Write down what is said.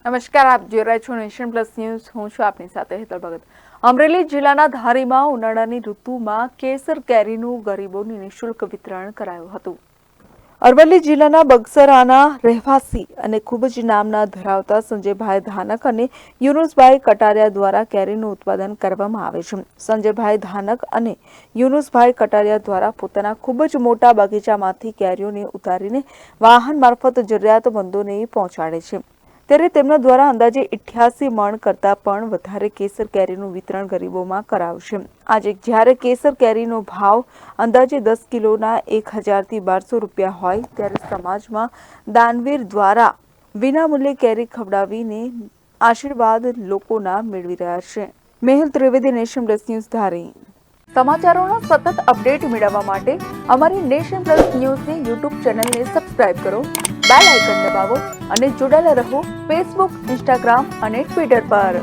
નમસ્કાર, આપ જોઈ રહ્યા છો નેશન પ્લસ ન્યૂઝ. હું છું આપની સાથે હેતલ ભગત. અમરેલી જિલ્લાના ધારીમાં ઉનાળાની ઋતુમાં કેસર કેરીનું ગરીબોને નિઃશુલ્ક વિતરણ કરાયું હતું. અરવલ્લી જિલ્લાના બગસરાના રહેવાસી અને ખૂબ જ નામના ધરાવતા સંજયભાઈ ધાનક અને યુનુસભાઈ કટારિયા દ્વારા કેરીનું ઉત્પાદન કરવામાં આવે છે. સંજયભાઈ ધાનક અને યુનુસભાઈ કટારિયા દ્વારા પોતાના ખૂબ જ મોટા બગીચામાંથી કેરીઓને ઉતારીને વાહન મારફત જરૂરિયાતમંદોને પહોંચાડે છે. ત્યારે તેમના દ્વારા અંદાજે 88 મણ કરતાં પણ વધારે કેસર કેરીનું વિતરણ ગરીબોમાં કરાયું છે. આજે જ્યારે કેસર કેરીનો ભાવ અંદાજે 10 કિલોના 1000 થી 1200 રૂપિયા હોય ત્યારે સમાજમાં દાનવીર દ્વારા વિનામૂલ્યે કેરી ખવડાવીને આશીર્વાદ લોકોના મેળવી રહ્યા છે. Mehul Trivedi, Nation Plus News, Dhari. સમાચારોના સતત અપડેટ મેળવવા માટે અમારી નેશન પ્લસ ન્યૂઝની યુટ્યુબ ચેનલને સબસ્ક્રાઇબ કરો, બેલ આઇકન દબાવો અને જોડાયેલા રહો ફેસબુક, ઇન્સ્ટાગ્રામ અને ટ્વિટર પર.